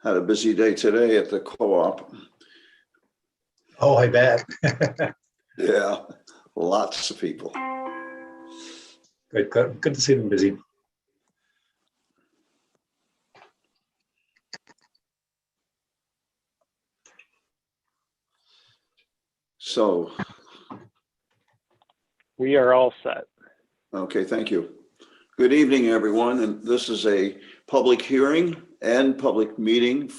had a busy day today at the co-op. Oh, I bet. Yeah, lots of people. Good to see them busy. So, we are all set. okay, thank you. Good evening, everyone. And this is a public hearing and public meeting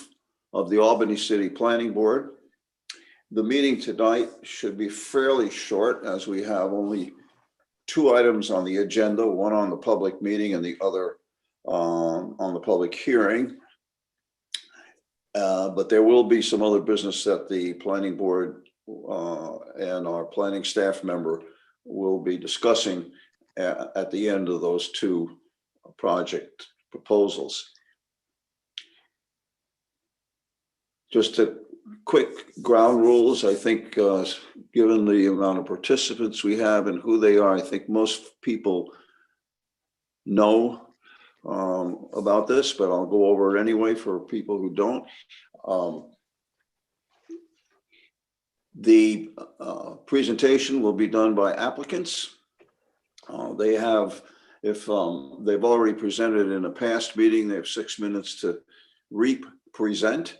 of the Albany City Planning Board. The meeting tonight should be fairly short as we have only two items on the agenda, one on the public meeting and the other on the public hearing. But there will be some other business that the planning board and our planning staff member will be discussing at the end of those two project proposals. Just a quick ground rules. I think given the amount of participants we have and who they are, I think most people know about this, but I'll go over it anyway for people who don't. The presentation will be done by applicants. They have, if they've already presented in a past meeting, they have 6 minutes to re-present.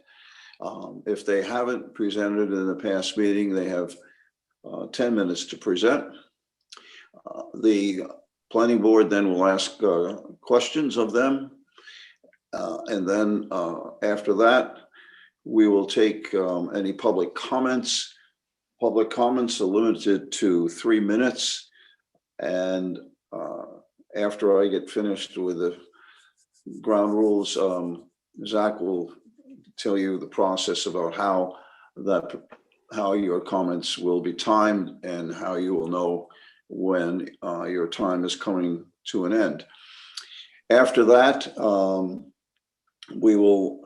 If they haven't presented in a past meeting, they have 10 minutes to present. The planning board then will ask questions of them. And then after that, we will take any public comments. Public comments are limited to 3 minutes. And after I get finished with the ground rules, Zach will tell you the process about how your comments will be timed and how you will know when your time is coming to an end. After that, we will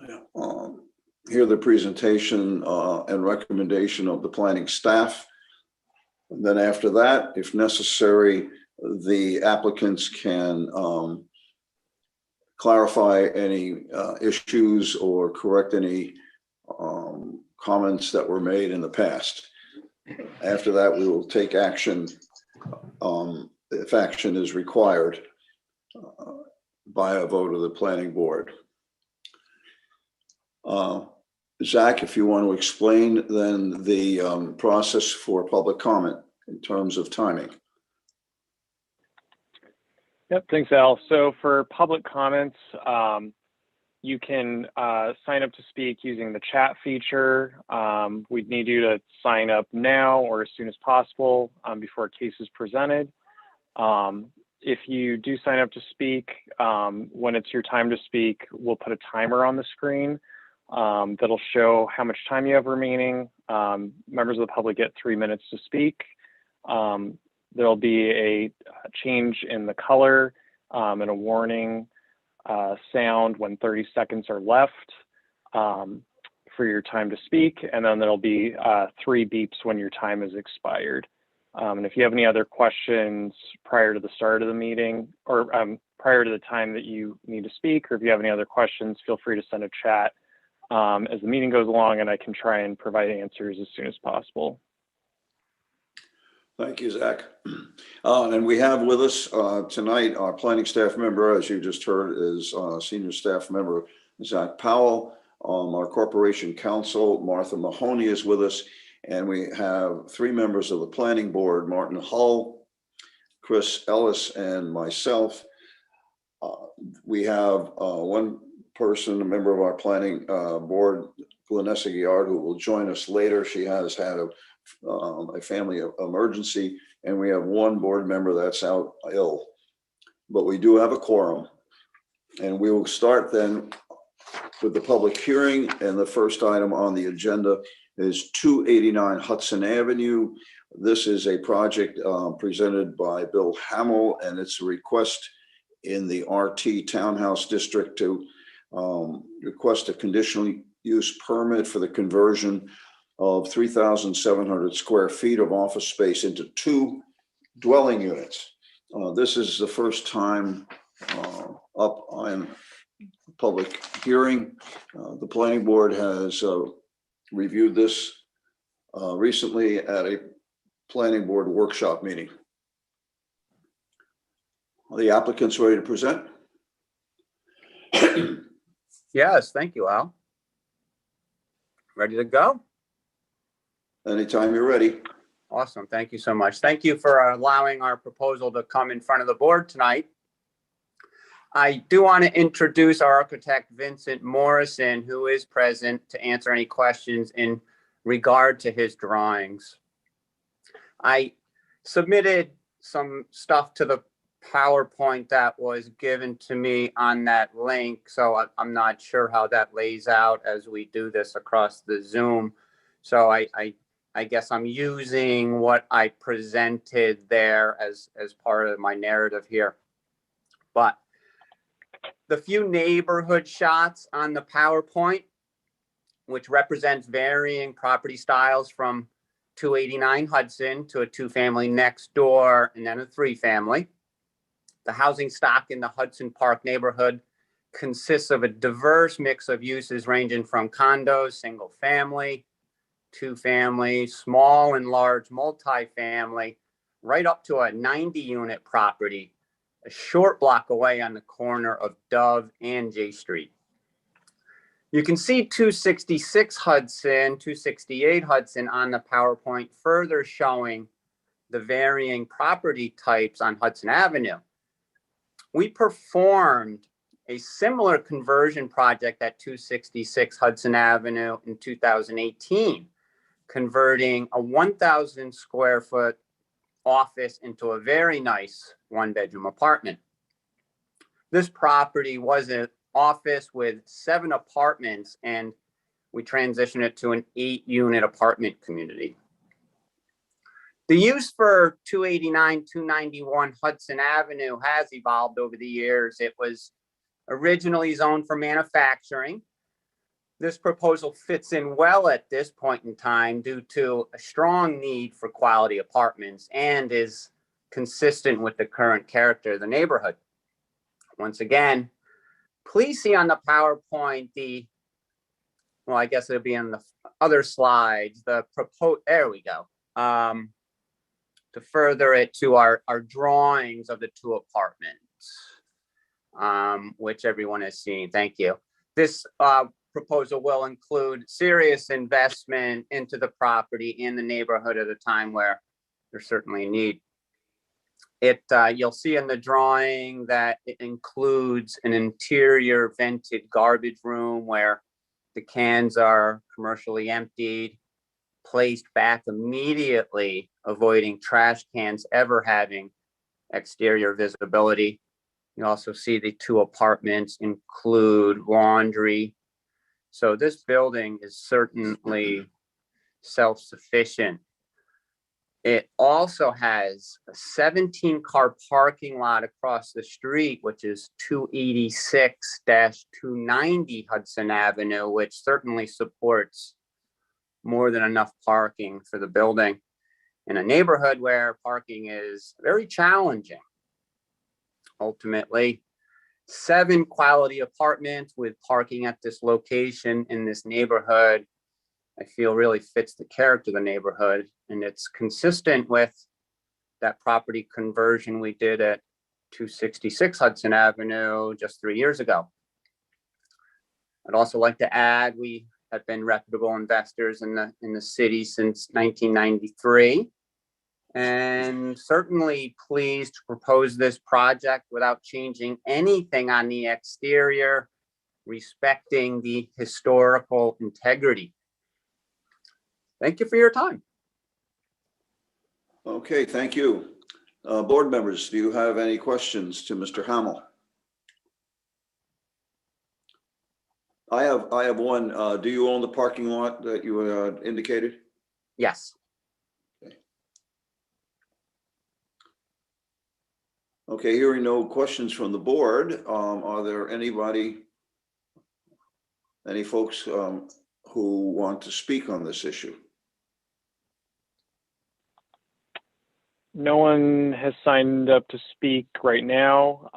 hear the presentation and recommendation of the planning staff. And then after that, if necessary, the applicants can clarify any issues or correct any comments that were made in the past. After that, we will take action if action is required by a vote of the planning board. Zach, if you want to explain then the process for public comment in terms of timing. Yep, thanks, Al. So for public comments, you can sign up to speak using the chat feature. We'd need you to sign up now or as soon as possible before a case is presented. If you do sign up to speak, when it's your time to speak, we'll put a timer on the screen that'll show how much time you have remaining. Members of the public get 3 minutes to speak. There'll be a change in the color and a warning sound when 30 seconds are left for your time to speak. And then there'll be 3 beeps when your time is expired. And if you have any other questions prior to the start of the meeting or prior to the time that you need to speak, or if you have any other questions, feel free to send a chat as the meeting goes along, and I can try and provide answers as soon as possible. Thank you, Zach. And we have with us tonight our planning staff member, as you just heard, is senior staff member Zach Powell. Our corporation counsel, Martha Mahoney, is with us. And we have 3 members of the planning board, Martin Hull, Chris Ellis, and myself. We have one person, a member of our planning board, Glenessa Guillard, who will join us later. She has had a family emergency, and we have one board member that's out ill, but we do have a quorum. And we will start then with the public hearing, and the first item on the agenda is 289 Hudson Avenue. This is a project presented by Bill Hamill, and it's a request in the RT Townhouse District to request a conditional use permit for the conversion of 3,700 square feet of office space into 2 dwelling units. This is the first time up on public hearing. The planning board has reviewed this recently at a planning board workshop meeting. Are the applicants ready to present? Yes, thank you, Al. Ready to go? Anytime you're ready. Awesome. Thank you so much. Thank you for allowing our proposal to come in front of the board tonight. I do want to introduce our architect, Vincent Morrison, who is present to answer any questions in regard to his drawings. I submitted some stuff to the PowerPoint that was given to me on that link, so I'm not sure how that lays out as we do this across the Zoom. So I guess I'm using what I presented there as part of my narrative here. But the few neighborhood shots on the PowerPoint, which represents varying property styles from 289 Hudson to a 2-family next door and then a 3-family. The housing stock in the Hudson Park neighborhood consists of a diverse mix of uses ranging from condos, single family, 2-family, small and large multifamily, right up to a 90-unit property, a short block away on the corner of Dove and J Street. You can see 266 Hudson, 268 Hudson on the PowerPoint, further showing the varying property types on Hudson Avenue. We performed a similar conversion project at 266 Hudson Avenue in 2018, converting a 1,000 square foot office into a very nice 1-bedroom apartment. This property was an office with 7 apartments, and we transitioned it to an 8-unit apartment community. The use for 289, 291 Hudson Avenue has evolved over the years. It was originally zoned for manufacturing. This proposal fits in well at this point in time due to a strong need for quality apartments and is consistent with the current character of the neighborhood. Once again, please see on the PowerPoint well, I guess it'll be on the other slides, there we go. To further it to our drawings of the 2 apartments, which everyone has seen. Thank you. This proposal will include serious investment into the property in the neighborhood at a time where there's certainly a need. You'll see in the drawing that it includes an interior vented garbage room where the cans are commercially emptied, placed back immediately, avoiding trash cans ever having exterior visibility. You also see the 2 apartments include laundry. So this building is certainly self-sufficient. It also has a 17-car parking lot across the street, which is 286-290 Hudson Avenue, which certainly supports more than enough parking for the building in a neighborhood where parking is very challenging. Ultimately, 7 quality apartments with parking at this location in this neighborhood, I feel really fits the character of the neighborhood, and it's consistent with that property conversion we did at 266 Hudson Avenue just 3 years ago. I'd also like to add, we have been reputable investors in the city since 1993, and certainly pleased to propose this project without changing anything on the exterior, respecting the historical integrity. Thank you for your time. Okay, thank you. Board members, do you have any questions to Mr. Hamill? I have one. Do you own the parking lot that you indicated? Yes. Okay, hearing no questions from the board, are there any folks who want to speak on this issue? No one has signed up to speak right now.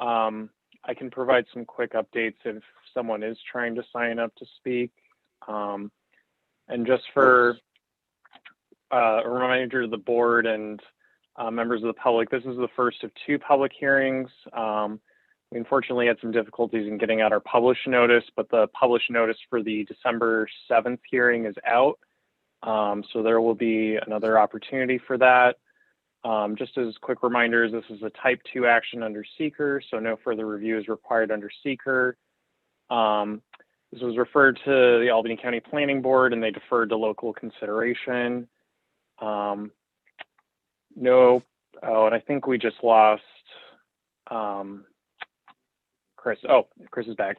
I can provide some quick updates if someone is trying to sign up to speak. And just for a reminder to the board and members of the public, this is the first of 2 public hearings. We unfortunately had some difficulties in getting out our published notice, but the published notice for the December 7th hearing is out. So there will be another opportunity for that. Just as quick reminders, this is a type 2 action under seeker, so no further review is required under seeker. This was referred to the Albany County Planning Board and they deferred to local consideration. And I think we just lost Chris. Oh, Chris is back.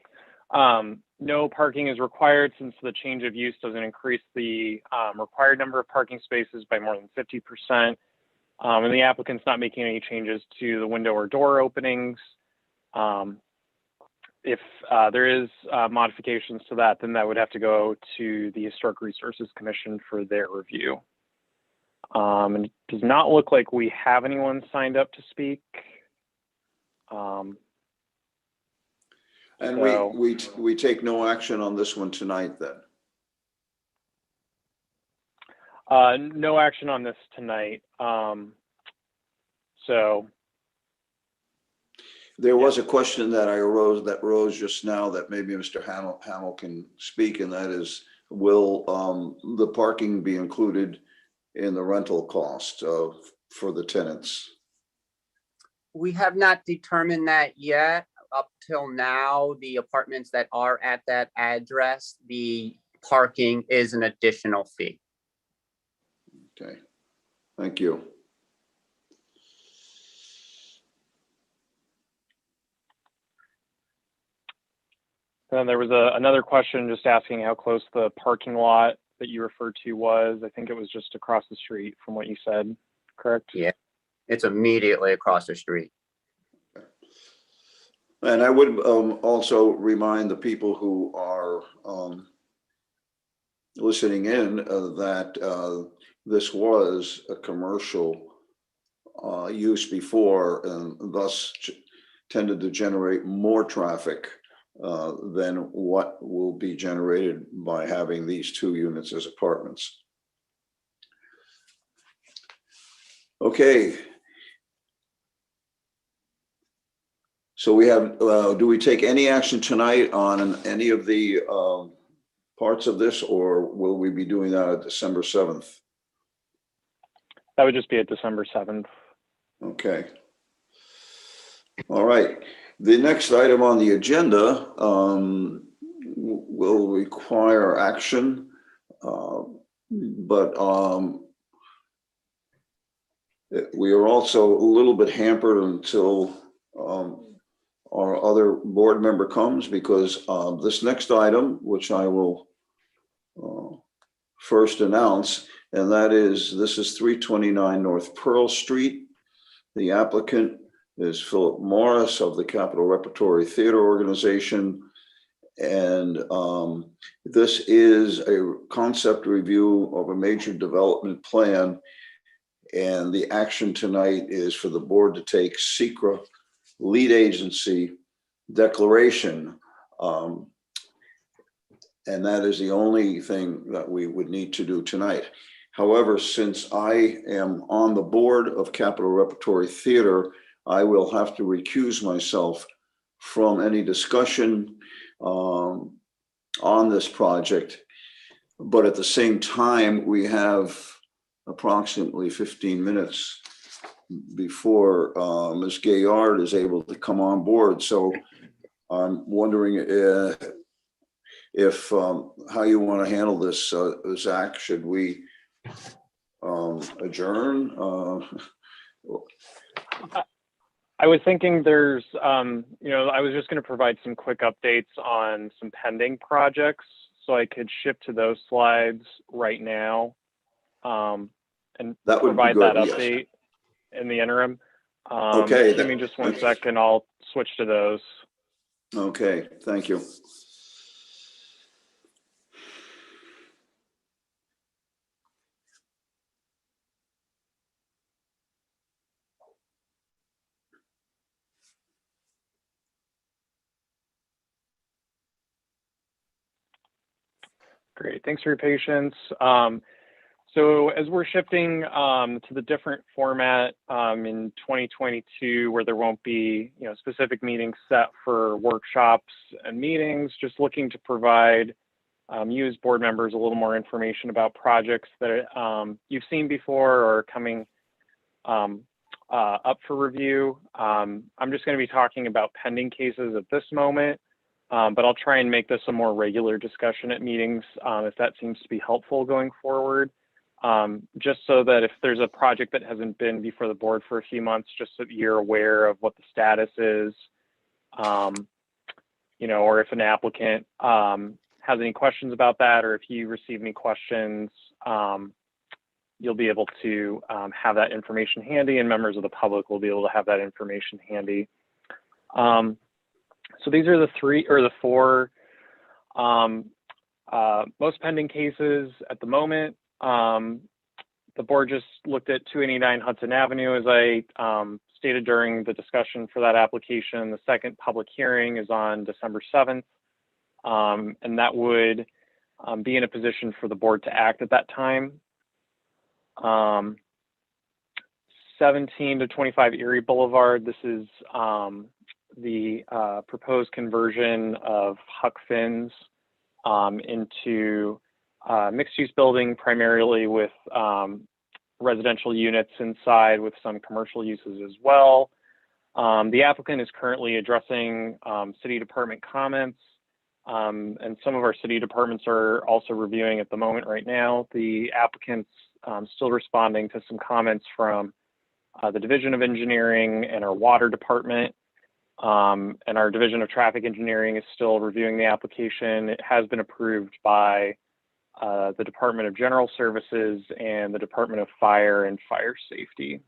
No parking is required since the change of use doesn't increase the required number of parking spaces by more than 50%. And the applicant's not making any changes to the window or door openings. If there is modifications to that, then that would have to go to the Historic Resources Commission for their review. And it does not look like we have anyone signed up to speak. And So- we take no action on this one tonight then? No action on this tonight. So There was a question that rose just now that maybe Mr. Hamill can speak, and that is, will the parking be included in the rental cost for the tenants? We have not determined that yet. Up till now, the apartments that are at that address, the parking is an additional fee. Okay, thank you. then there was another question just asking how close the parking lot that you referred to was. I think it was just across the street from what you said, correct? Yeah, it's immediately across the street. And I would also remind the people who are listening in that this was a commercial use before, and thus tended to generate more traffic than what will be generated by having these 2 units as apartments. Okay. So we have, do we take any action tonight on any of the parts of this, or will we be doing that at December 7th? That would just be at December 7th. Okay. All right. The next item on the agenda will require action, but we are also a little bit hampered until our other board member comes, because this next item, which I will first announce, and that is, this is 329 North Pearl Street. The applicant is Philip Morris of the Capitol Repertory Theater Organization. And this is a concept review of a major development plan. And the action tonight is for the board to take SECRA lead agency declaration. And that is the only thing that we would need to do tonight. However, since I am on the board of Capitol Repertory Theater, I will have to recuse myself from any discussion on this project. But at the same time, we have approximately 15 minutes before Ms. Gaillard is able to come on board. So I'm wondering if how you want to handle this, Zach. Should we adjourn? I was thinking there's, I was just going to provide some quick updates on some pending projects, so I could shift to those slides right now and That would be provide good, that yes. update in the interim. Okay. Give me just 1 second. I'll switch to those. Okay, thank you. Great. Thanks for your patience. So as we're shifting to the different format in 2022, where there won't be specific meetings set for workshops and meetings, just looking to provide you as board members a little more information about projects that you've seen before or coming up for review. I'm just going to be talking about pending cases at this moment, but I'll try and make this a more regular discussion at meetings if that seems to be helpful going forward. Just so that if there's a project that hasn't been before the board for a few months, just so that you're aware of what the status is, or if an applicant has any questions about that, or if you receive any questions, you'll be able to have that information handy, and members of the public will be able to have that information handy. So these are the four most pending cases at the moment. The board just looked at 289 Hudson Avenue, as I stated during the discussion for that application. The second public hearing is on December 7th, and that would be in a position for the board to act at that time. 17 to 25 Erie Boulevard. This is the proposed conversion of Huck Finn's into mixed-use building, primarily with residential units inside with some commercial uses as well. The applicant is currently addressing city department comments, and some of our city departments are also reviewing at the moment right now. The applicant's still responding to some comments from the Division of Engineering and our Water Department. And our Division of Traffic Engineering is still reviewing the application. It has been approved by the Department of General Services and the Department of Fire and Fire Safety.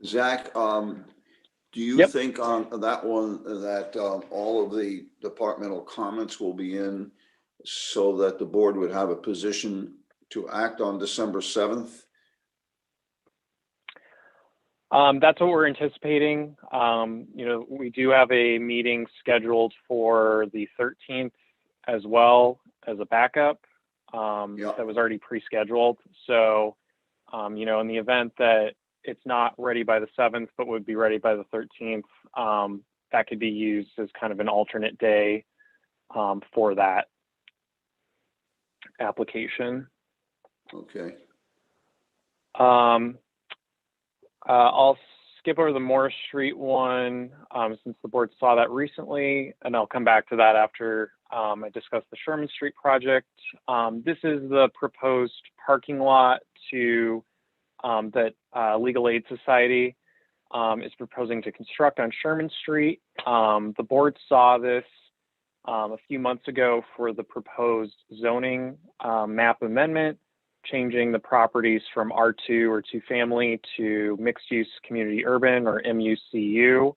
Zach, do you Yep. think on that one that all of the departmental comments will be in so that the board would have a position to act on December 7th? That's what we're anticipating. We do have a meeting scheduled for the 13th as well as a backup that was already pre-scheduled. So, in the event that it's not ready by the 7th, but would be ready by the 13th, that could be used as kind of an alternate day for that application. Okay. I'll skip over the Morris Street one since the board saw that recently, and I'll come back to that after I discuss the Sherman Street project. This is the proposed parking lot that Legal Aid Society is proposing to construct on Sherman Street. The board saw this a few months ago for the proposed zoning map amendment, changing the properties from R2 or two family to mixed use community urban or MUCU.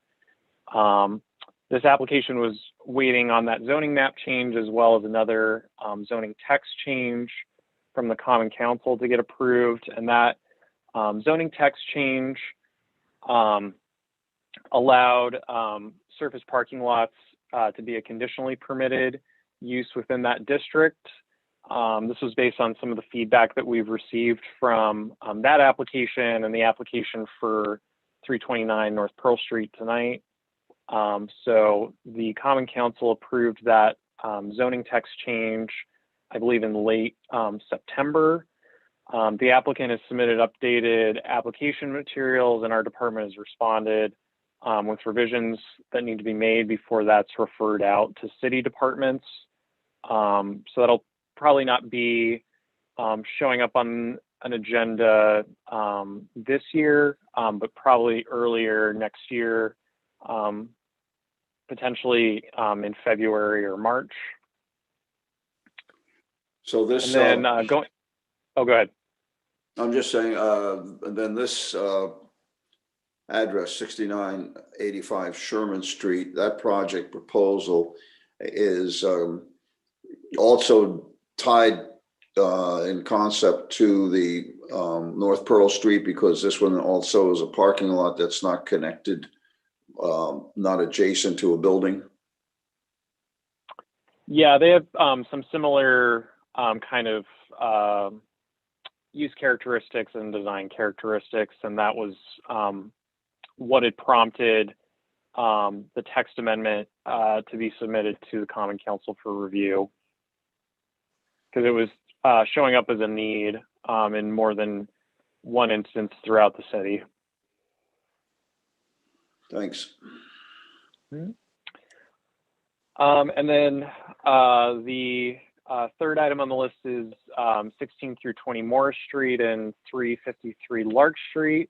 This application was waiting on that zoning map change as well as another zoning text change from the Common Council to get approved. And that zoning text change allowed surface parking lots to be a conditionally permitted use within that district. This was based on some of the feedback that we've received from that application and the application for 329 North Pearl Street tonight. So the Common Council approved that zoning text change, I believe in late September. The applicant has submitted updated application materials and our department has responded with revisions that need to be made before that's referred out to city departments. So that'll probably not be showing up on an agenda this year, but probably earlier next year, potentially in February or March. So this, and then go ahead. I'm just saying, then this address 6985 Sherman Street, that project proposal is also tied in concept to the North Pearl Street, because this one also is a parking lot that's not connected, not adjacent to a building. Yeah, they have some similar kind of use characteristics and design characteristics, and that was what had prompted the text amendment to be submitted to the Common Council for review, because it was showing up as a need in more than one instance throughout the city. Thanks. And then the third item on the list is 16 through 20 Morris Street and 353 Lark Street.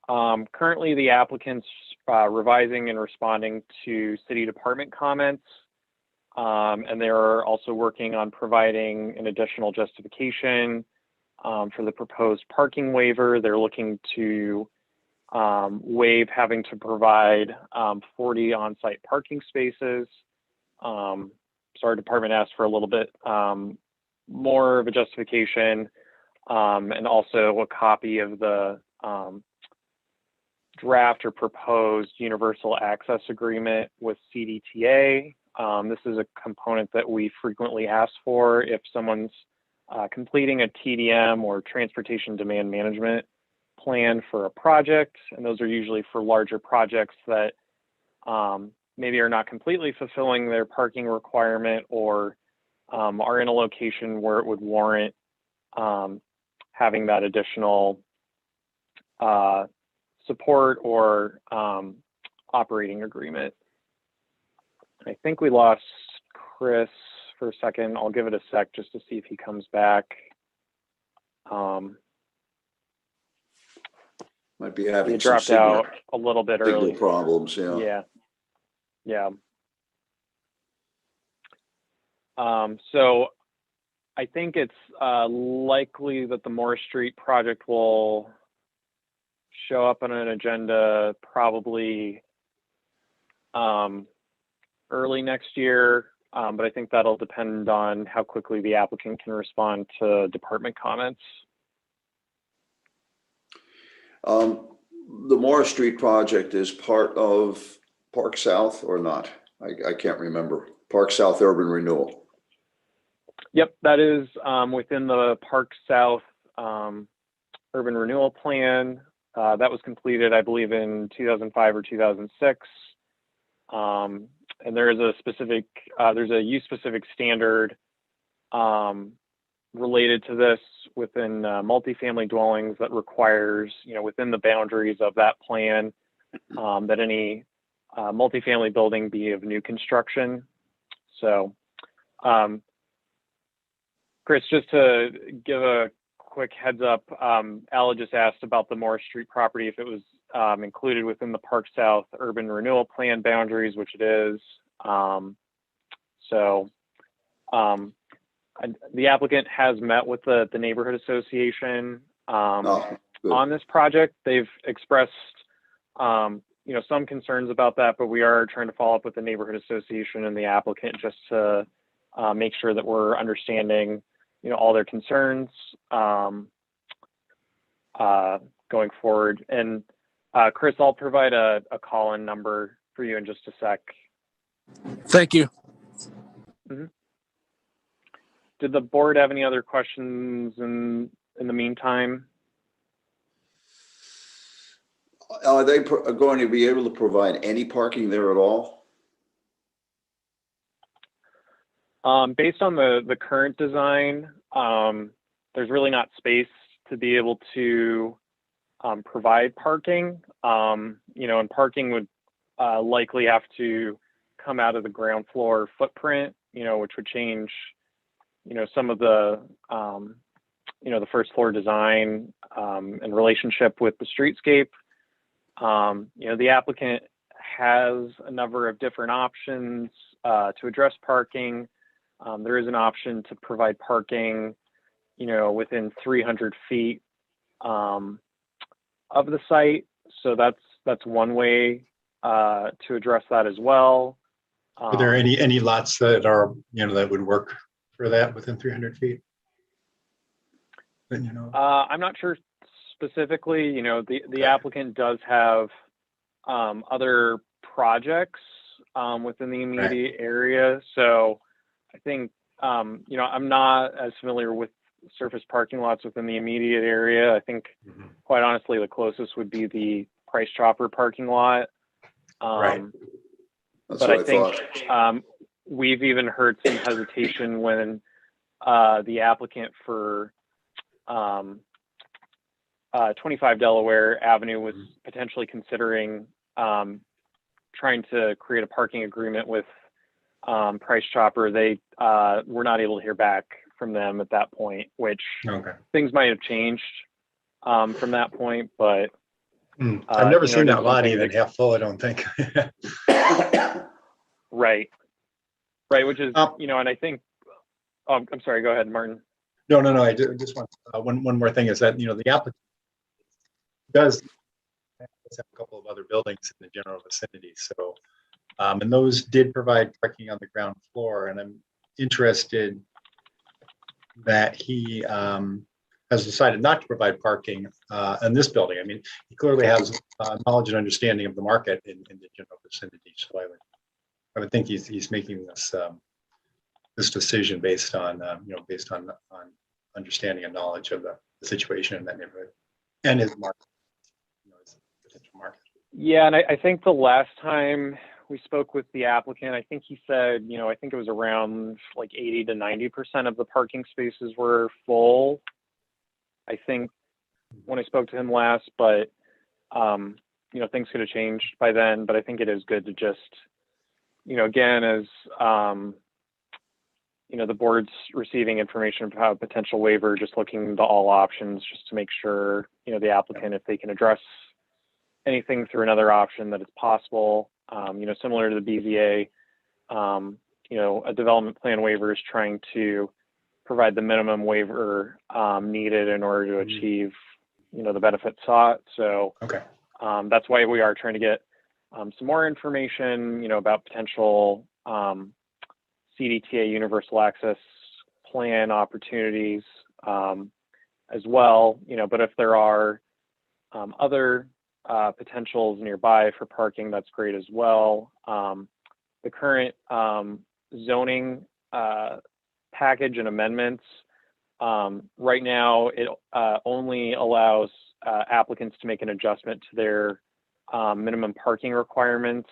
Currently, the applicant's revising and responding to city department comments, and they're also working on providing an additional justification for the proposed parking waiver. They're looking to waive having to provide 40 on-site parking spaces. So our department asked for a little bit more of a justification, and also a copy of the draft or proposed universal access agreement with CDTA. This is a component that we frequently ask for if someone's completing a TDM or transportation demand management plan for a project, and those are usually for larger projects that maybe are not completely fulfilling their parking requirement, or are in a location where it would warrant having that additional support or operating agreement. I think we lost Chris for a second. I'll give it a sec just to see if he comes back. Might be having He some dropped out a little bit signal early. problems, yeah. Yeah. So I think it's likely that the Morris Street project will show up on an agenda probably early next year, but I think that'll depend on how quickly the applicant can respond to department comments. The Morris Street project is part of Park South or not? I can't remember. Park South Urban Renewal. Yep, that is within the Park South Urban Renewal Plan. That was completed, I believe, in 2005 or 2006. And there is a specific, there's a use-specific standard related to this within multifamily dwellings that requires, within the boundaries of that plan, that any multifamily building be of new construction. So, Chris, just to give a quick heads up, Al just asked about the Morris Street property, if it was included within the Park South Urban Renewal Plan boundaries, which it is. The applicant has met with the neighborhood association on this project. They've expressed some concerns about that, but we are trying to follow up with the neighborhood association and the applicant just to make sure that we're understanding all their concerns going forward. And Chris, I'll provide a call-in number for you in just a sec. Thank you. Mm-hmm. Did the board have any other questions in the meantime? Are they going to be able to provide any parking there at all? Based on the current design, there's really not space to be able to provide parking. And parking would likely have to come out of the ground floor footprint, which would change, some of the, the first floor design and relationship with the streetscape. The applicant has a number of different options to address parking. There is an option to provide parking, within 300 feet of the site. So that's one way to address that as well. Are there any lots that are, that would work for that within 300 feet? I'm not sure specifically. The applicant does have other projects within the immediate area. So I think, I'm not as familiar with surface parking lots within the immediate area. I think, Mhm. quite honestly, the closest would be the Price Chopper parking lot. Right. That's But what I I think thought. we've even heard some hesitation when the applicant for 25 Delaware Avenue was potentially considering trying to create a parking agreement with Price Chopper. They were not able to hear back from them at that point, which Okay. things might have changed from that point. But I've never seen it is that lot something even that- half full, I don't think. right, which is and I think. Oh, I'm sorry. Go ahead, Martin. No. I just want one more thing is that the applicant does have a couple of other buildings in the general vicinity. So, and those did provide parking on the ground floor. And I'm interested that he has decided not to provide parking in this building. I mean, he clearly has knowledge and understanding of the market in the general vicinity. So I would think he's making this decision based on based on understanding and knowledge of the situation in that neighborhood and his market, his potential market. Yeah, and I think the last time we spoke with the applicant, I think he said, I think it was around like 80 to 90% of the parking spaces were full. I think when I spoke to him last, but things could have changed by then. But I think it is good to just, again, as the board's receiving information about a potential waiver, just looking into all options, just to make sure, the applicant, if they can address anything through another option, that it's possible. Similar to the BZA, a development plan waiver is trying to provide the minimum waiver needed in order to achieve, the benefit sought. So Okay. that's why we are trying to get some more information, about potential CDTA universal access plan opportunities as well. But if there are other potentials nearby for parking, that's great as well. The current zoning package and amendments, right now it only allows applicants to make an adjustment to their minimum parking requirements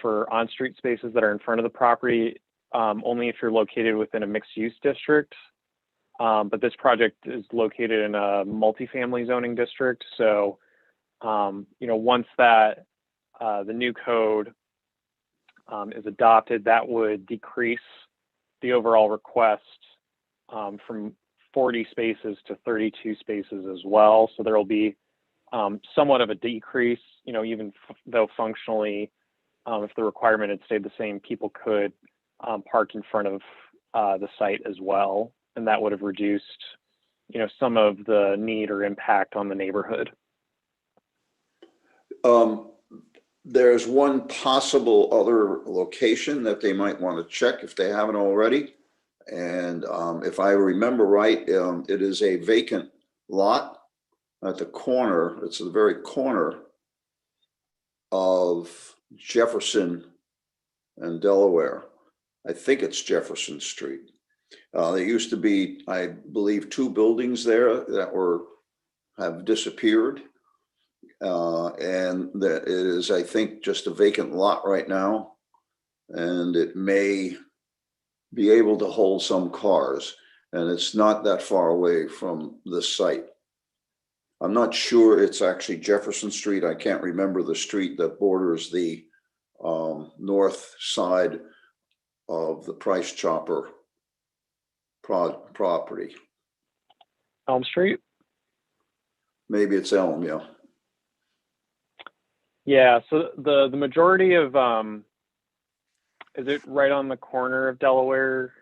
for on-street spaces that are in front of the property, only if you're located within a mixed-use district. But this project is located in a multifamily zoning district. So, once that the new code is adopted, that would decrease the overall request from 40 spaces to 32 spaces as well. So there will be somewhat of a decrease, even though functionally, if the requirement had stayed the same, people could park in front of the site as well. And that would have reduced, some of the need or impact on the neighborhood. There's one possible other location that they might want to check if they haven't already. And if I remember right, it is a vacant lot at the corner. It's the very corner of Jefferson and Delaware. I think it's Jefferson Street. There used to be, I believe, 2 buildings there that have disappeared. And that it is, I think, just a vacant lot right now. And it may be able to hold some cars. And it's not that far away from the site. I'm not sure it's actually Jefferson Street. I can't remember the street that borders the north side of the Price Chopper property. Elm Street? Maybe it's Elm, yeah. Yeah, so the majority of, is it right on the corner of Delaware?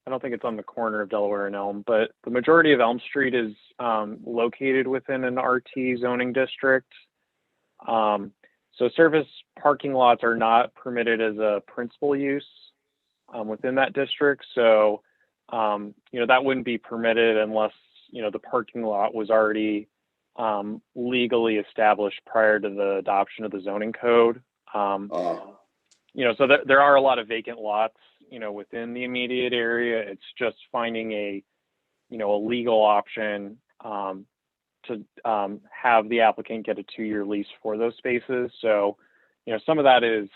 I don't think it's on the corner of Delaware and Elm, but the majority of Elm Street is located within an RT zoning district. So surface parking lots are not permitted as a principal use within that district. So, that wouldn't be permitted unless, the parking lot was already legally established prior to the adoption of the zoning code. So there are a lot of vacant lots, within the immediate area. It's just finding a legal option to have the applicant get a 2-year lease for those spaces. So, some of that is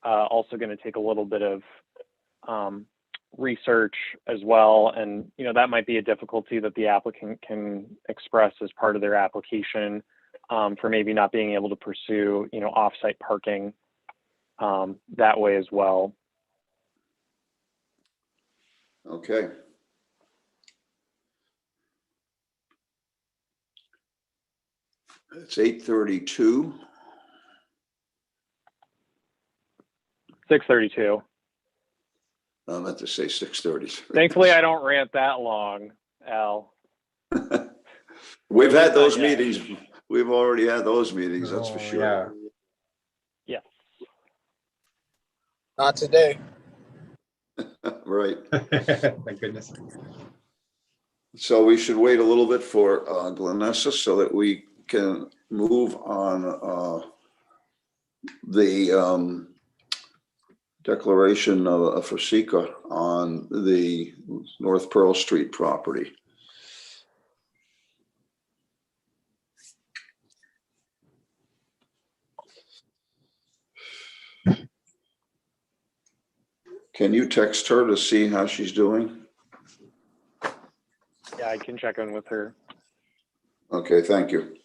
also going to take a little bit of research as well. And, that might be a difficulty that the applicant can express as part of their application for maybe not being able to pursue, off-site parking that way as well. Okay. It's 8:32. 6:32. I meant to say 6:30. Thankfully, I don't rant that long, Al. We've had those Yeah. meetings. We've already had those meetings, that's for Oh, sure. yeah. Yes. Not today. Right. Thank goodness. So we should wait a little bit for Glenessa so that we can move on the declaration for SECA on the North Pearl Street property. Can you text her to see how she's doing? Yeah, I can check in with her. Okay, thank you.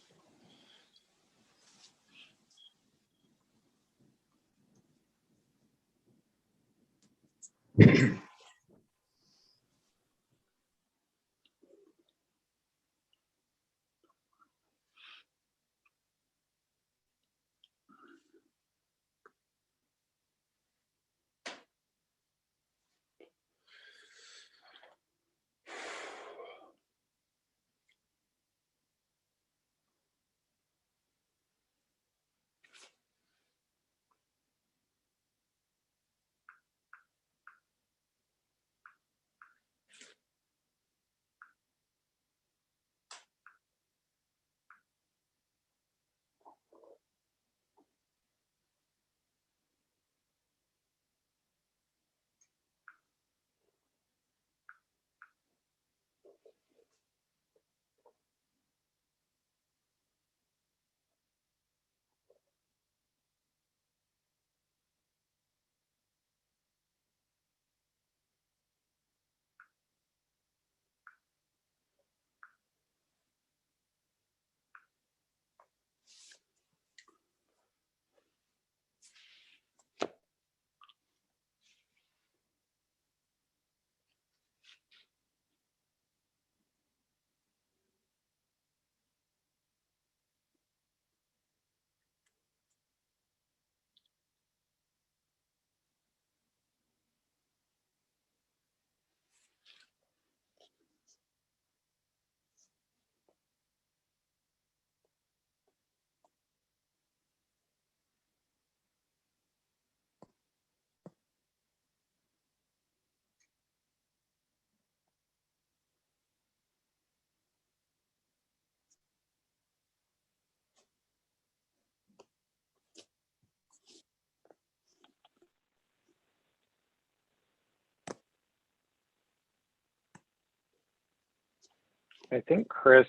I think Chris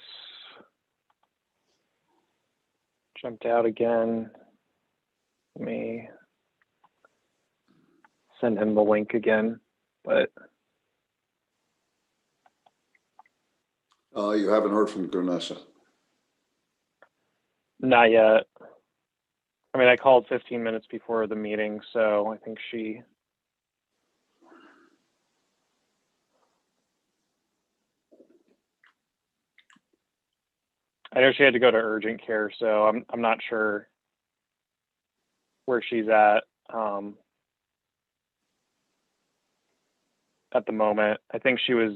jumped out again. Let me send him the link again, but You haven't heard from Glenessa. not yet. I mean, I called 15 minutes before the meeting, so I think I know she had to go to urgent care, so I'm not sure where she's at the moment. I think she was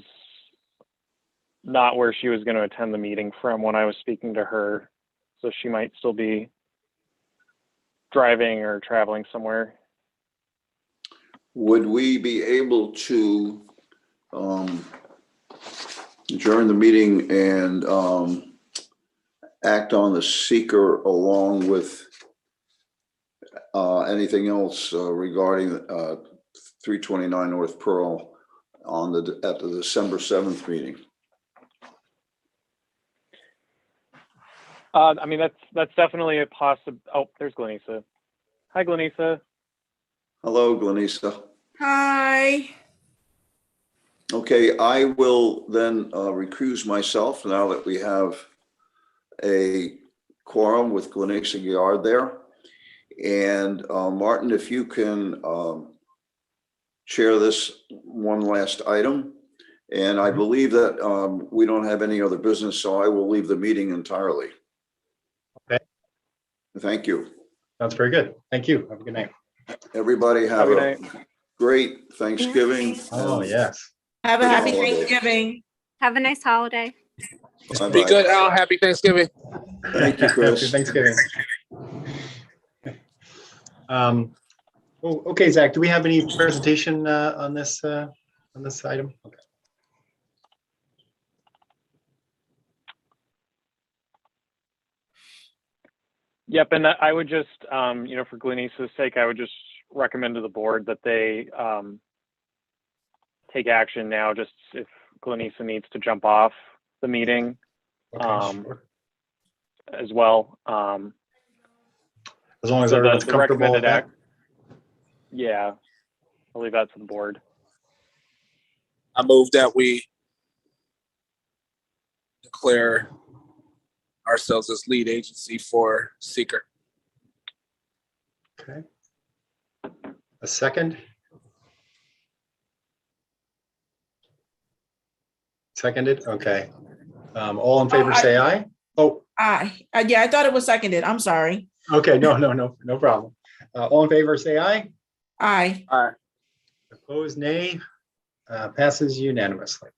not where she was going to attend the meeting from when I was speaking to her, so she might still be driving or traveling somewhere. Would we be able to adjourn the meeting and act on the seeker along with anything else regarding 329 North Pearl at the December 7th meeting. I mean, that's definitely a possible. Oh, there's Glenisa. Hi, Glenisa. Hello, Glenisa. Hi. Okay, I will then recuse myself now that we have a quorum with Glenisa Giard there. And Martin, if you can chair this one last item. And I believe that we don't have any other business, so I will leave the meeting entirely. Okay. Thank you. Sounds very good. Thank you. Have a good night. Everybody have Have a a good night. great Thanksgiving. Oh, and yes. Have a Good happy holiday. Thanksgiving. Have a nice holiday. Be Bye-bye. good, Al. Happy Thanksgiving. Thank you, Chris. Happy Thanksgiving. Well, okay, Zach, do we have any presentation on this item? Okay. Yep, and I would just, for Glenisa's sake, I would just recommend to the board that they take action now, just if Glenisa needs to jump off the meeting Okay, sure. as well. As long as So everyone's the comfortable with recommended that. Yeah, I'll leave that to the board. I move that we declare ourselves as lead agency for seeker. Okay. A second? Seconded? Okay. All in favor, say aye. Oh, Aye. Yeah, I thought it was seconded. I'm sorry. okay. No problem. All in favor, say aye. Aye. Opposed, nay. Passes unanimously.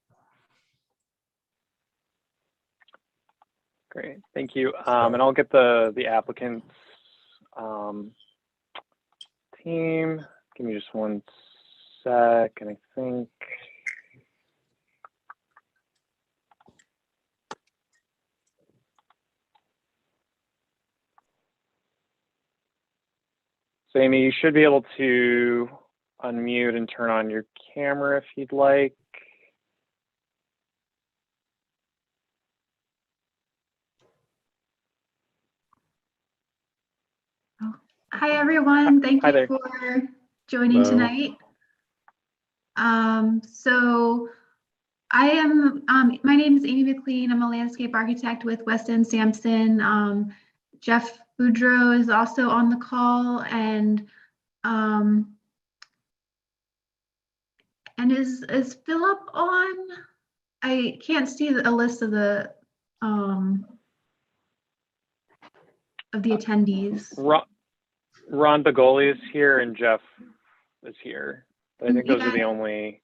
Great, thank you. And I'll get the applicant's team. Give me just one sec, and I think. So Amy, you should be able to unmute and turn on your camera if you'd like. Hi, everyone. Thank Hi you there. for joining Hello. tonight. So I am, my name is Amy McLean. I'm a landscape architect with West End Sampson. Jeff Boudreau is also on the call, and is Philip on? I can't see a list of the attendees. Ron Bagoli is here and Jeff is here. But I think those are Yeah. the only.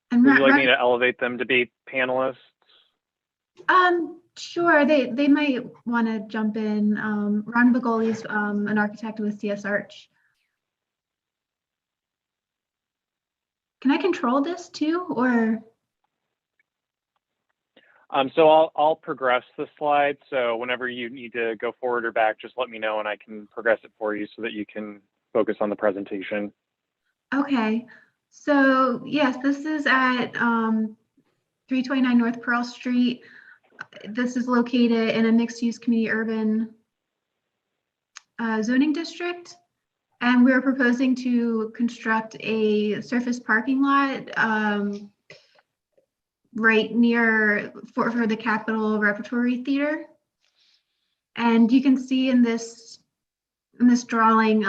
And Would you like me to elevate them to be panelists? Sure. They might want to jump in. Ron Bagoli's an architect with CS Arch. Can I control this too, or? So I'll progress the slide. So whenever you need to go forward or back, just let me know and I can progress it for you so that you can focus on the presentation. Okay. So yes, this is at 329 North Pearl Street. This is located in a mixed-use community urban zoning district. And we're proposing to construct a surface parking lot right near for the Capitol Repertory Theater. And you can see in this drawing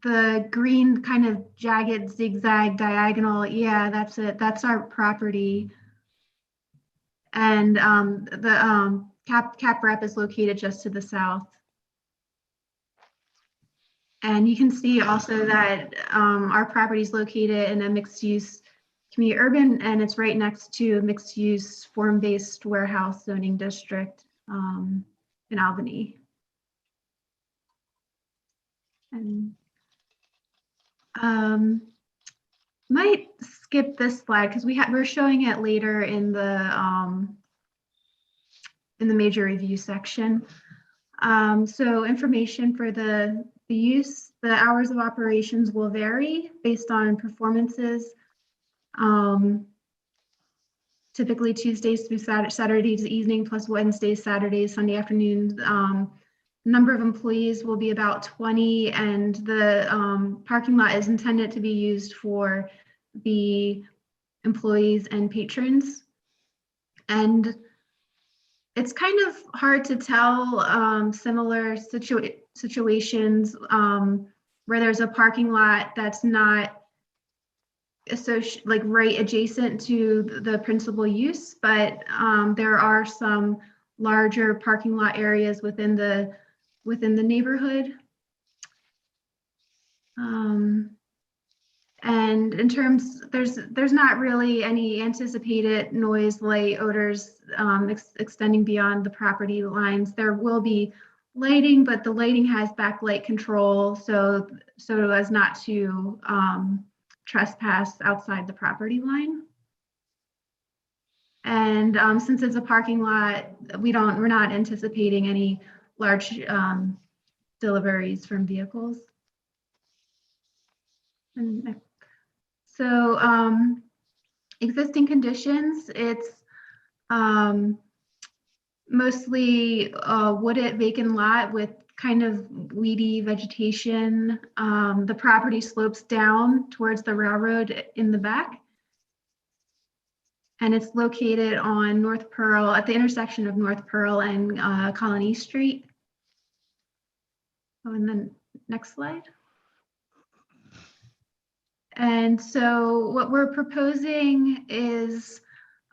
the green kind of jagged zigzag diagonal. Yeah, that's it. That's our property. And the Cap Rep is located just to the south. And you can see also that our property is located in a mixed-use community urban, and it's right next to a mixed-use form-based warehouse zoning district in Albany. And might skip this slide because we're showing it later in the major review section. So information for the the use. The hours of operations will vary based on performances. Typically Tuesdays through Saturdays evening, plus Wednesdays, Saturdays, Sunday afternoons. Number of employees will be about 20, and the parking lot is intended to be used for the employees and patrons. And it's kind of hard to tell similar situations where there's a parking lot that's not like right adjacent to the principal use, but there are some larger parking lot areas within the neighborhood. And in terms, there's not really any anticipated noise, light, odors extending beyond the property lines. There will be lighting, but the lighting has backlight control, so as not to trespass outside the property line. And since it's a parking lot, we're not anticipating any large deliveries from vehicles. And so existing conditions, it's mostly a wooded vacant lot with kind of weedy vegetation. The property slopes down towards the railroad in the back. And it's located on North Pearl, at the intersection of North Pearl and Colony Street. Oh, and then next slide. And so what we're proposing is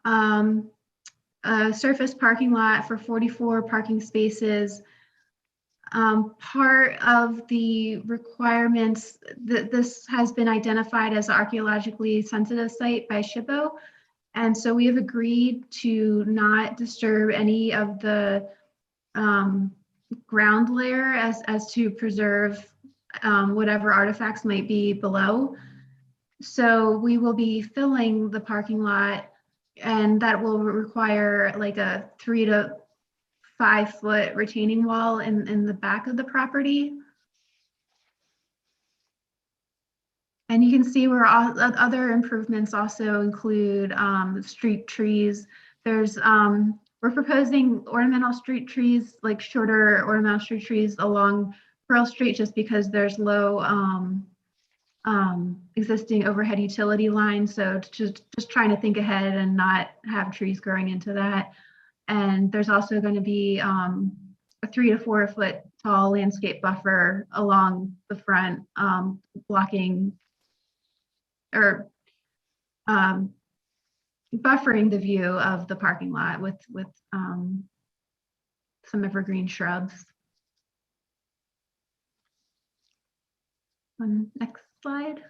a surface parking lot for 44 parking spaces. Part of the requirements, this has been identified as an archaeologically sensitive site by SHPO. And so we have agreed to not disturb any of the ground layer as to preserve whatever artifacts might be below. So we will be filling the parking lot, and that will require like a 3 to 5 foot retaining wall in the back of the property. And you can see where other improvements also include street trees. We're proposing ornamental street trees, like shorter ornamental street trees along Pearl Street, just because there's low existing overhead utility lines. So just trying to think ahead and not have trees growing into that. And there's also going to be a 3 to 4 foot tall landscape buffer along the front, blocking or buffering the view of the parking lot with some evergreen shrubs. Next slide.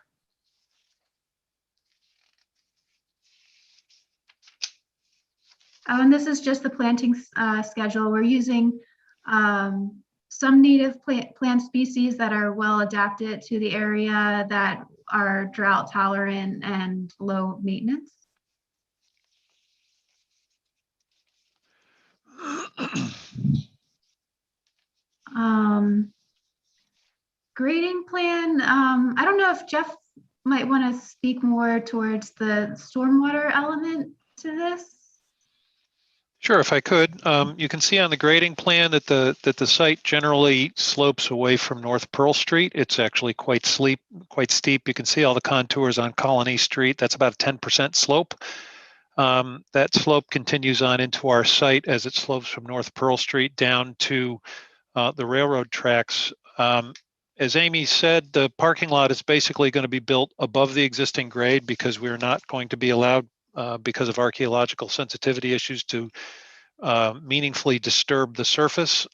Oh, and this is just the planting schedule. We're using some native plant species that are well adapted to the area, that are drought tolerant and low maintenance. Grading plan, I don't know if Jeff might want to speak more towards the stormwater element to this. Sure, if I could. You can see on the grading plan that the site generally slopes away from North Pearl Street. It's actually quite steep. You can see all the contours on Colony Street. That's about a 10% slope. That slope continues on into our site as it slopes from North Pearl Street down to the railroad tracks. As Amy said, the parking lot is basically going to be built above the existing grade because we're not going to be allowed, because of archaeological sensitivity issues, to meaningfully disturb the surface.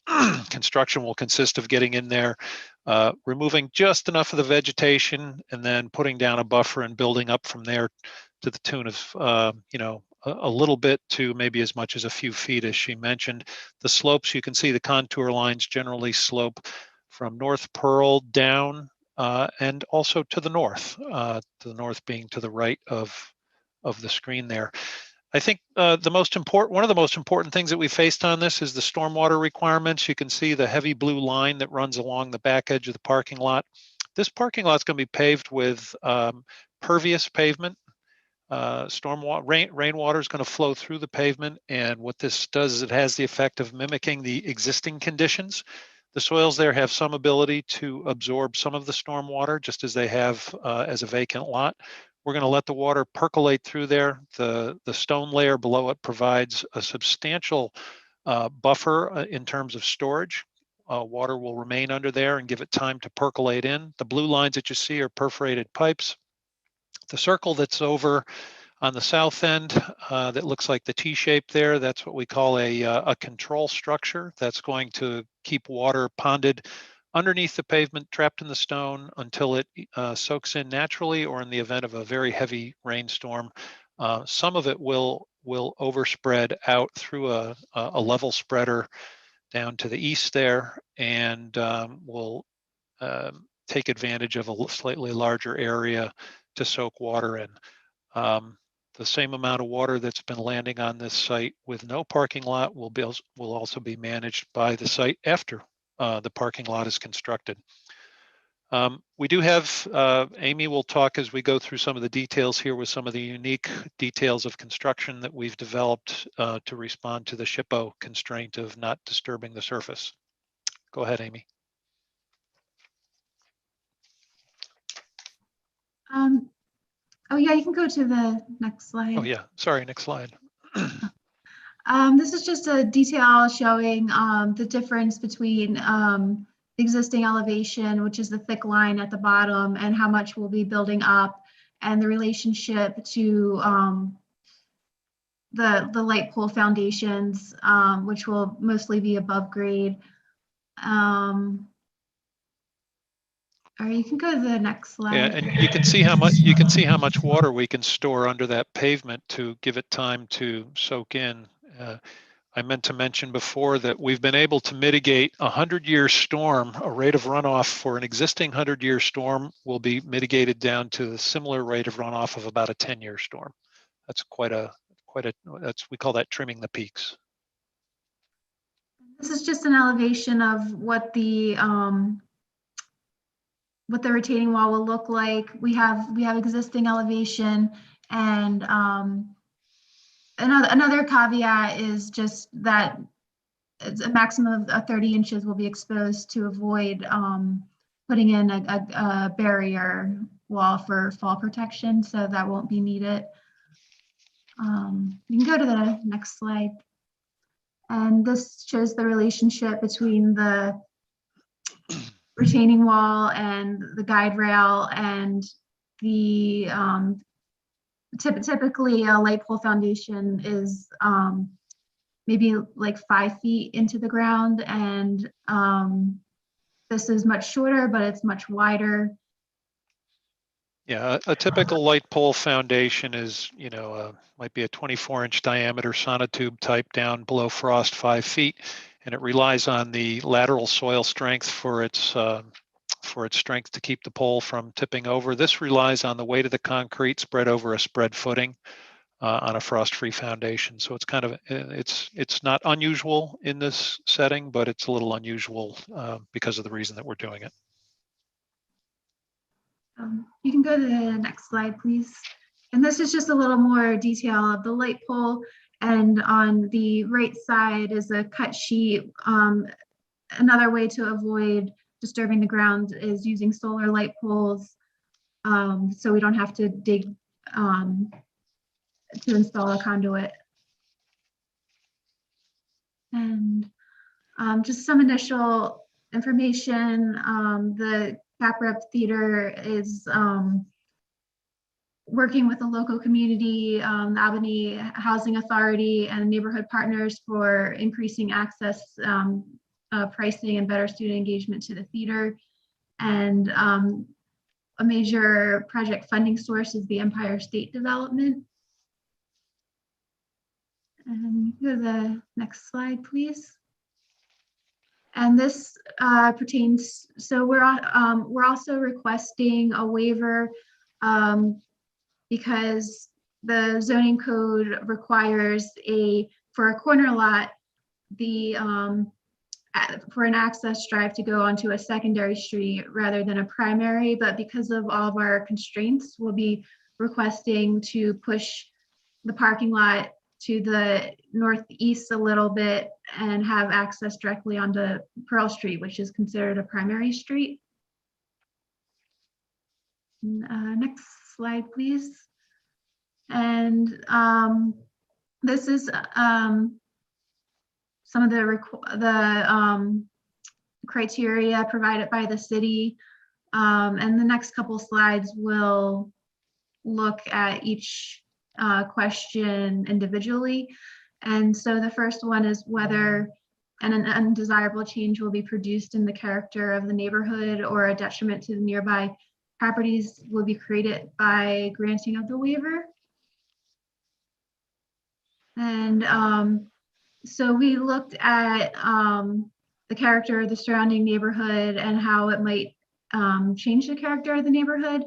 Construction will consist of getting in there, removing just enough of the vegetation, and then putting down a buffer and building up from there to the tune of, a little bit to maybe as much as a few feet, as she mentioned. The slopes, you can see the contour lines generally slope from North Pearl down and also to the north being to the right of the screen there. I think one of the most important things that we faced on this is the stormwater requirements. You can see the heavy blue line that runs along the back edge of the parking lot. This parking lot is going to be paved with pervious pavement. Rainwater is going to flow through the pavement, and what this does is it has the effect of mimicking the existing conditions. The soils there have some ability to absorb some of the storm water, just as they have as a vacant lot. We're going to let the water percolate through there. The stone layer below it provides a substantial buffer in terms of storage. Water will remain under there and give it time to percolate in. The blue lines that you see are perforated pipes. The circle that's over on the south end that looks like the T shape there, that's what we call a control structure that's going to keep water ponded underneath the pavement, trapped in the stone until it soaks in naturally, or in the event of a very heavy rainstorm, some of it will overspread out through a level spreader down to the east there, and will take advantage of a slightly larger area to soak water in. The same amount of water that's been landing on this site with no parking lot will also be managed by the site after the parking lot is constructed. We do have, Amy will talk as we go through some of the details here with some of the unique details of construction that we've developed to respond to the SHPO constraint of not disturbing the surface. Go ahead, Amy. Oh yeah, you can go to the next slide. Oh yeah, sorry, next slide. This is just a detail showing the difference between the existing elevation, which is the thick line at the bottom, and how much we'll be building up, and the relationship to the light pole foundations, which will mostly be above grade. Or you can go to the next slide. Yeah, and you can see how much water we can store under that pavement to give it time to soak in. I meant to mention before that we've been able to mitigate a 100-year storm. A rate of runoff for an existing 100-year storm will be mitigated down to the similar rate of runoff of about a 10-year storm. That's we call that trimming the peaks. This is just an elevation of what the retaining wall will look like. We have existing elevation, and another caveat is just that it's a maximum of 30 inches will be exposed to avoid putting in a barrier wall for fall protection, so that won't be needed. You can go to the next slide. And this shows the relationship between the retaining wall and the guide rail, and the typically a light pole foundation is maybe like 5 feet into the ground, and this is much shorter, but it's much wider. Yeah, a typical light pole foundation is, might be a 24-inch diameter sonotube type down below frost 5 feet, and it relies on the lateral soil strength for its strength to keep the pole from tipping over. This relies on the weight of the concrete spread over a spread footing on a frost-free foundation. So it's kind of it's not unusual in this setting, but it's a little unusual because of the reason that we're doing it. You can go to the next slide, please. And this is just a little more detail of the light pole. And on the right side is a cut sheet. Another way to avoid disturbing the ground is using solar light poles, so we don't have to dig to install a conduit. And just some initial information. The Caprep Theater is working with the local community, the Albany Housing Authority, and neighborhood partners for increasing access, pricing, and better student engagement to the theater. And a major project funding source is the Empire State Development. And go to the next slide, please. And this pertains, so we're also requesting a waiver because the zoning code requires for a corner lot, for an access drive to go onto a secondary street rather than a primary, but because of all of our constraints, we'll be requesting to push the parking lot to the northeast a little bit and have access directly onto Pearl Street, which is considered a primary street. Next slide, please. And this is some of the criteria provided by the city. And the next couple slides will look at each question individually. And so the first one is whether an undesirable change will be produced in the character of the neighborhood or a detriment to the nearby properties will be created by granting of the waiver. And so we looked at the character of the surrounding neighborhood and how it might change the character of the neighborhood.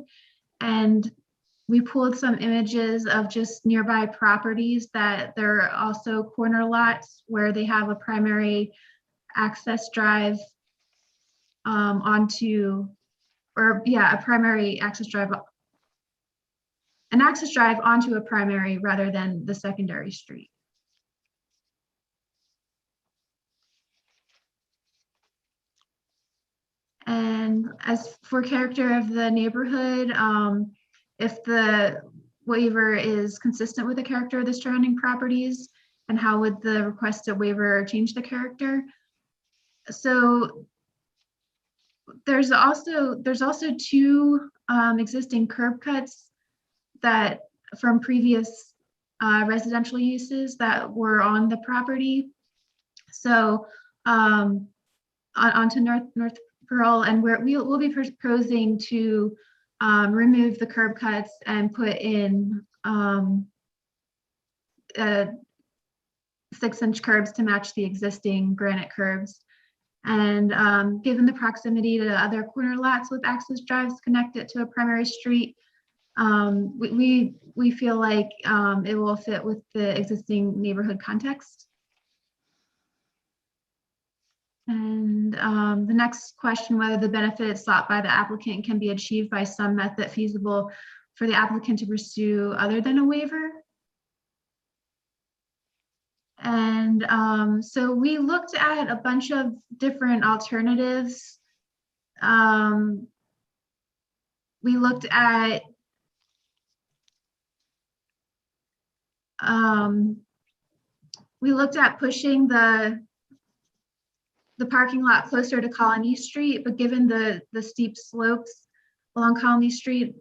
And we pulled some images of just nearby properties that they're also corner lots where they have a primary access drive a primary access drive, an access drive onto a primary rather than the secondary street. And as for character of the neighborhood, if the waiver is consistent with the character of the surrounding properties, and how would the requested waiver change the character? So there's also two existing curb cuts that from previous residential uses that were on the property. So onto North Pearl, and we'll be proposing to remove the curb cuts and put in 6-inch curbs to match the existing granite curbs. And given the proximity to other corner lots with access drives connected to a primary street, we feel like it will fit with the existing neighborhood context. And the next question, whether the benefit sought by the applicant can be achieved by some method feasible for the applicant to pursue other than a waiver. And so we looked at a bunch of different alternatives. We looked at pushing the parking lot closer to Colony Street, but given the steep slopes along Colony Street,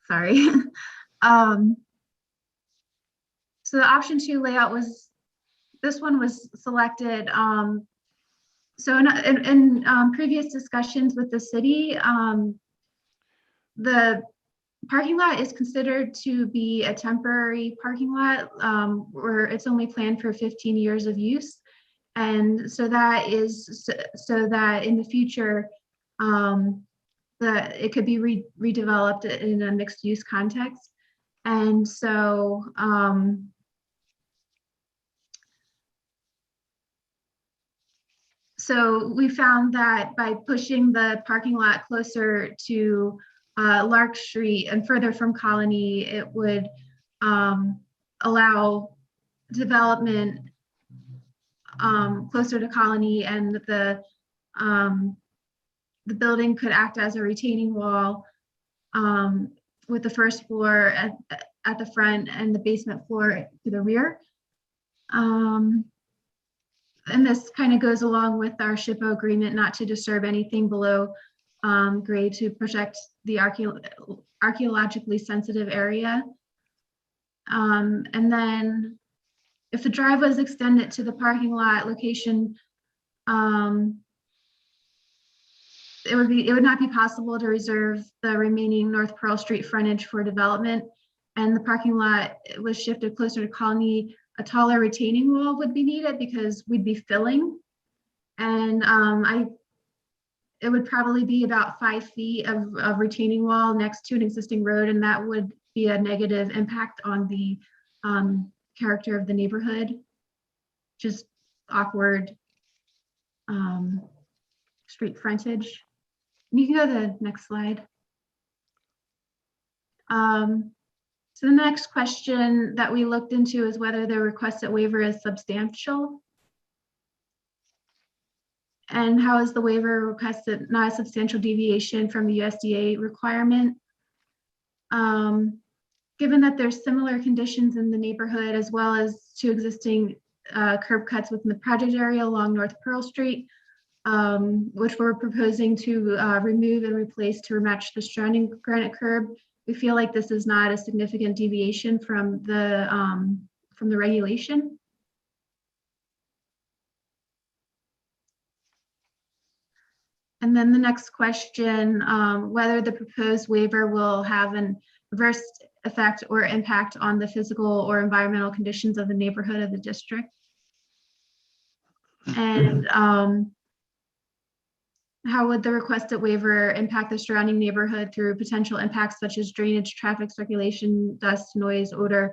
sorry. So the option 2 layout this one was selected. So in previous discussions with the city, the parking lot is considered to be a temporary parking lot where it's only planned for 15 years of use. And so that is so that in the future, it could be redeveloped in a mixed use context. And so we found that by pushing the parking lot closer to Lark Street and further from Colony, it would allow development closer to Colony, and the building could act as a retaining wall with the first floor at the front and the basement floor to the rear. And this kind of goes along with our SHPO agreement not to disturb anything below grade to protect the archaeologically sensitive area. And then if the drive was extended to the parking lot location, it would not be possible to reserve the remaining North Pearl Street frontage for development, and the parking lot was shifted closer to Colony. A taller retaining wall would be needed because we'd be filling, And it would probably be about 5 feet of retaining wall next to an existing road, and that would be a negative impact on the character of the neighborhood. Just awkward street frontage. You can go to the next slide. So the next question that we looked into is whether the requested waiver is substantial. And how is the waiver requested not a substantial deviation from the USDA requirement? Given that there's similar conditions in the neighborhood as well as two existing curb cuts within the project area along North Pearl Street, which we're proposing to remove and replace to match the surrounding granite curb, we feel like this is not a significant deviation from the regulation. And then the next question, whether the proposed waiver will have an adverse effect or impact on the physical or environmental conditions of the neighborhood of the district. And how would the requested waiver impact the surrounding neighborhood through potential impacts such as drainage, traffic circulation, dust, noise, odor,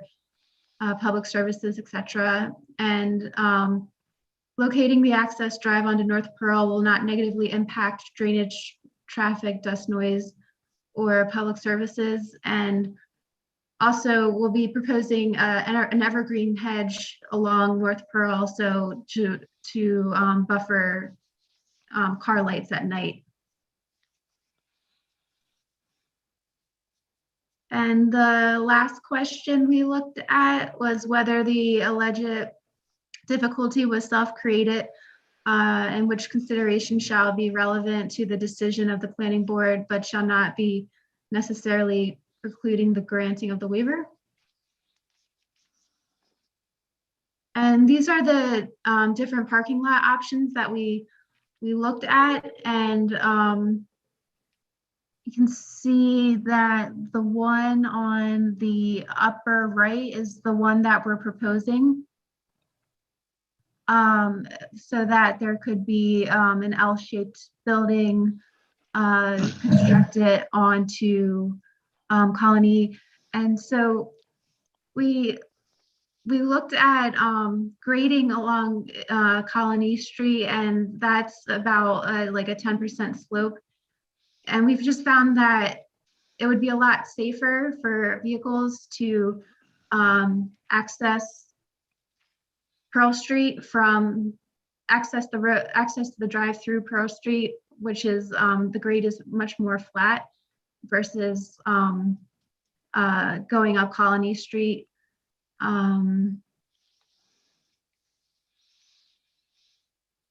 public services, etc. And locating the access drive onto North Pearl will not negatively impact drainage, traffic, dust, noise, or public services. And also we'll be proposing an evergreen hedge along North Pearl, so to buffer car lights at night. And the last question we looked at was whether the alleged difficulty was self-created, and which consideration shall be relevant to the decision of the planning board, but shall not be necessarily precluding the granting of the waiver. And these are the different parking lot options that we looked at, and you can see that the one on the upper right is the one that we're proposing. So that there could be an L-shaped building constructed onto Colony. And so we looked at grading along Colony Street, and that's about like a 10% slope. And we've just found that it would be a lot safer for vehicles to access Pearl Street from access to the drive through Pearl Street, which is the grade is much more flat versus going up Colony Street. And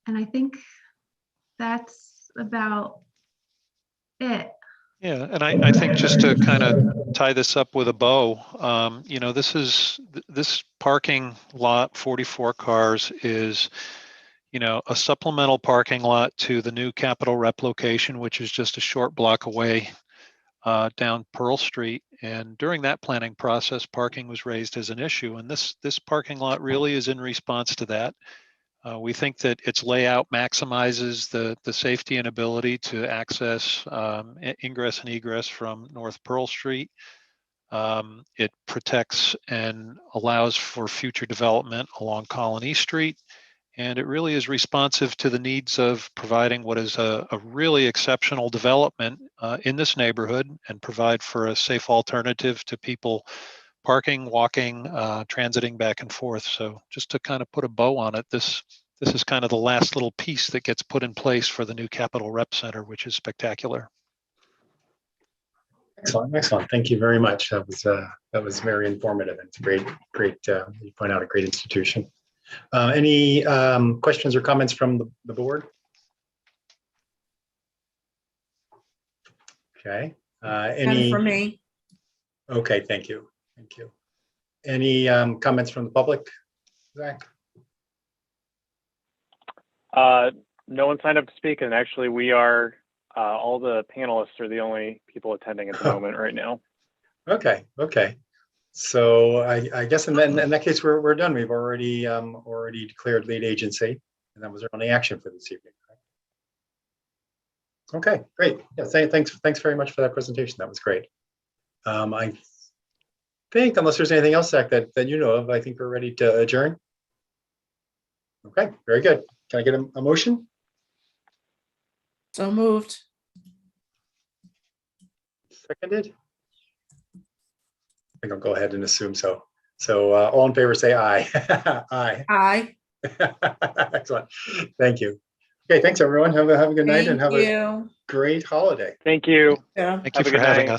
I think that's about it. Yeah, and I think just to kind of tie this up with a bow, you know, this parking lot, 44 cars, is, you know, a supplemental parking lot to the new Capitol Rep location, which is just a short block away down Pearl Street. And during that planning process, parking was raised as an issue, and this parking lot really is in response to that. We think that its layout maximizes the safety and ability to access ingress and egress from North Pearl Street. It protects and allows for future development along Colony Street. And it really is responsive to the needs of providing what is a really exceptional development in this neighborhood, and provide for a safe alternative to people parking, walking, transiting back and forth. So just to kind of put a bow on it, this is kind of the last little piece that gets put in place for the new Capitol Rep Center, which is spectacular. Excellent, excellent. Thank you very much. That was very informative. It's great. You point out a great institution. Any questions or comments from the board? Okay. None for me. Okay, thank you. Thank you. Any comments from the public, Zach? No one signed up to speak, and actually we are, all the panelists are the only people attending at the moment right now. Okay, okay. So I guess in that case we're done. We've already declared lead agency. And that was our only action for this evening. Okay, great. Yeah, thanks very much for that presentation. That was great. I think, unless there's anything else, Zach, that you know of, I think we're ready to adjourn. Okay, very good. Can I get a motion? So moved. Seconded? I think I'll go ahead and assume so. So all in favor, say aye. Aye. Aye. Excellent. Thank you. Okay, thanks everyone. Have a good night and Thank have a you. great holiday. Thank you. Yeah. Thank Have you a for good having night. us.